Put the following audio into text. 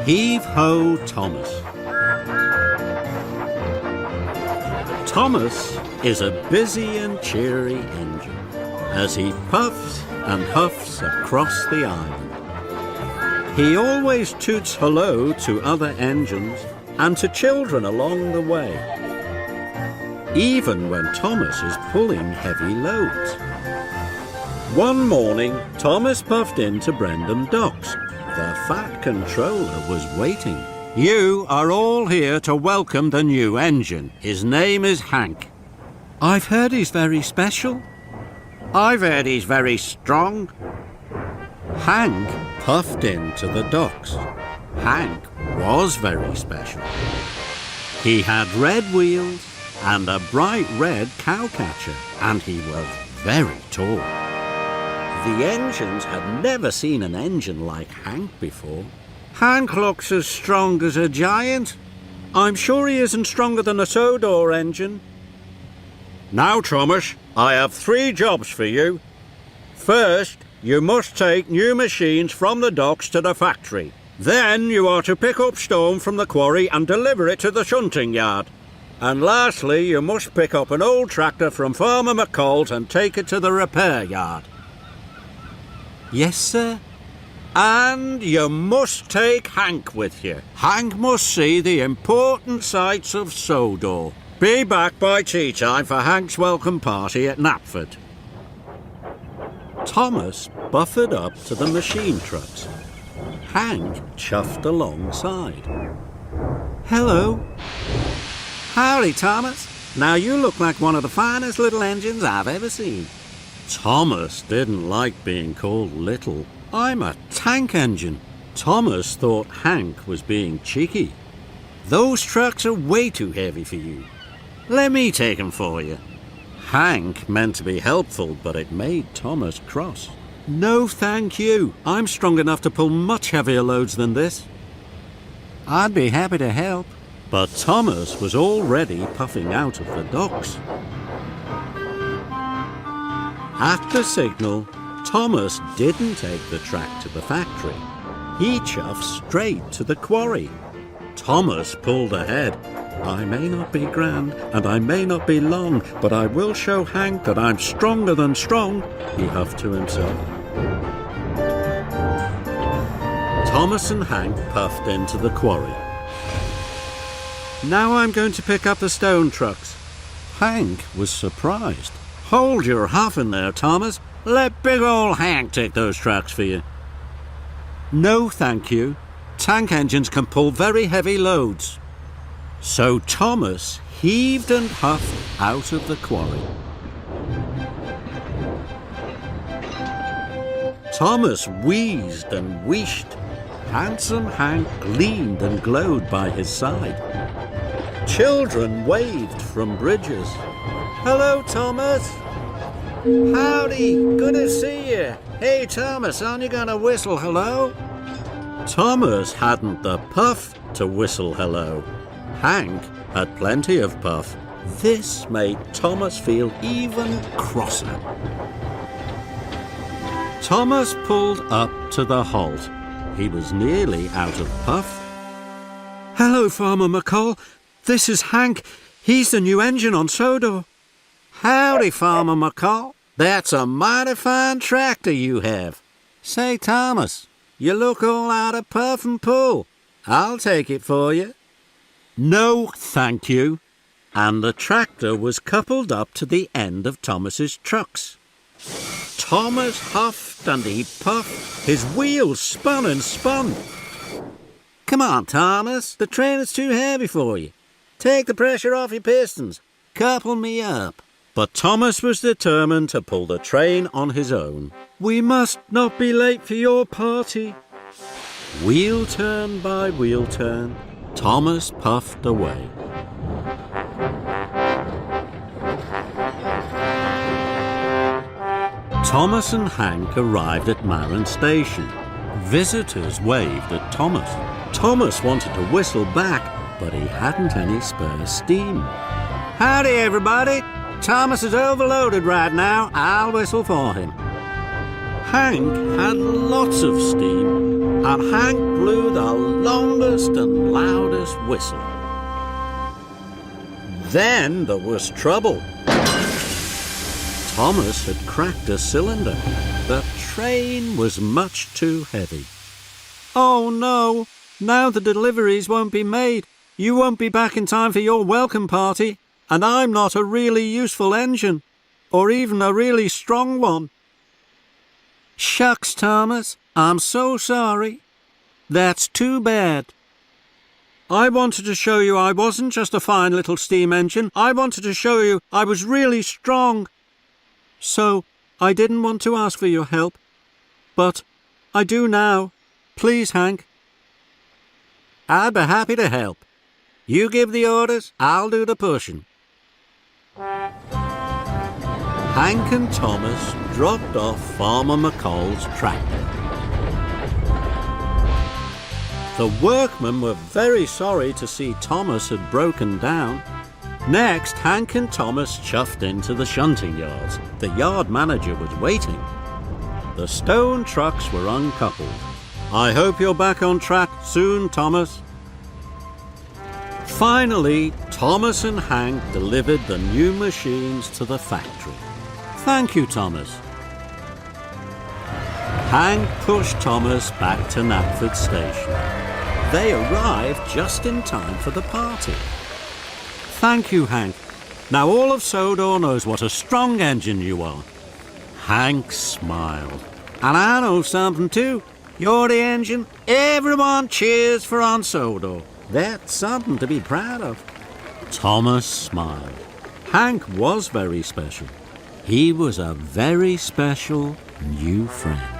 Heave Ho Thomas. Thomas is a busy and cheery engine as he puffs and huffs across the island. He always toots hello to other engines and to children along the way, even when Thomas is pulling heavy loads. One morning, Thomas puffed into Brendam Docks. The Fat Controller was waiting. You are all here to welcome the new engine. His name is Hank. I've heard he's very special. I've heard he's very strong. Hank puffed into the docks. Hank was very special. He had red wheels and a bright red cowcatcher, and he was very tall. The engines had never seen an engine like Hank before. Hank looks as strong as a giant. I'm sure he isn't stronger than a Sodor engine. Now, Thomas, I have 3 jobs for you. First, you must take new machines from the docks to the factory. Then you are to pick up stone from the quarry and deliver it to the shunting yard. And lastly, you must pick up an old tractor from Farmer McCall's and take it to the repair yard. Yes, sir. And you must take Hank with you. Hank must see the important sights of Sodor. Be back by tea time for Hank's welcome party at Knapford. Thomas buffered up to the machine trucks. Hank chuffed alongside. Hello. Howdy, Thomas. Now you look like one of the finest little engines I've ever seen. Thomas didn't like being called little. I'm a tank engine. Thomas thought Hank was being cheeky. Those trucks are way too heavy for you. Let me take them for you. Hank meant to be helpful, but it made Thomas cross. No, thank you. I'm strong enough to pull much heavier loads than this. I'd be happy to help. But Thomas was already puffing out of the docks. At the signal, Thomas didn't take the track to the factory. He chuffed straight to the quarry. Thomas pulled ahead. I may not be grand and I may not be long, but I will show Hank that I'm stronger than strong, he huffed to himself. Thomas and Hank puffed into the quarry. Now I'm going to pick up the stone trucks. Hank was surprised. Hold your huffing there, Thomas. Let big old Hank take those trucks for you. No, thank you. Tank engines can pull very heavy loads. So Thomas heaved and huffed out of the quarry. Thomas wheezed and wheeshed. Handsome Hank gleamed and glowed by his side. Children waved from bridges. Hello, Thomas. Howdy, good to see you. Hey, Thomas, aren't you gonna whistle hello? Thomas hadn't the puff to whistle hello. Hank had plenty of puff. This made Thomas feel even crosser. Thomas pulled up to the halt. He was nearly out of puff. Hello, Farmer McCall. This is Hank. He's the new engine on Sodor. Howdy, Farmer McCall. That's a mighty fine tractor you have. Say, Thomas, you look all out of puff and pull. I'll take it for you. No, thank you. And the tractor was coupled up to the end of Thomas's trucks. Thomas huffed and he puffed. His wheels spun and spun. Come on, Thomas. The train is too heavy for you. Take the pressure off your pistons. Couple me up. But Thomas was determined to pull the train on his own. We must not be late for your party. Wheel turn by wheel turn, Thomas puffed away. Thomas and Hank arrived at Marin Station. Visitors waved at Thomas. Thomas wanted to whistle back, but he hadn't any spare steam. Howdy, everybody. Thomas is overloaded right now. I'll whistle for him. Hank had lots of steam, and Hank blew the longest sharpest and loudest whistle. Then there was trouble. Thomas had cracked a cylinder. The train was much too heavy. Oh no! Now the deliveries won't be made. You won't be back in time for your welcome party. And I'm not a really useful engine. Or even a really strong one. Shucks, Thomas. I'm so sorry. That's too bad. I wanted to show you I wasn't just a fine little steam engine. I wanted to show you I was really strong. So, I didn't want to ask for your help. But I do now. Please, Hank. I'd be happy to help. You give the orders, I'll do the pushing. Hank and Thomas dropped off Farmer McColl's tractor. The workmen were very sorry to see Thomas had broken down. Next, Hank and Thomas chuffed into the shunting yards. The yard manager was waiting. The stone trucks were uncoupled. I hope you're back on track soon, Thomas. Finally, Thomas and Hank delivered the new machines to the factory. Thank you, Thomas. Hank pushed Thomas back to Knapford Station. They arrived just in time for the party. Thank you, Hank. Now all of Sodor knows what a strong engine you are. Hank smiled. And I know something too. You're the engine. Everyone cheers for on Sodor. That's something to be proud of. Thomas smiled. Hank was very special. He was a very special new friend.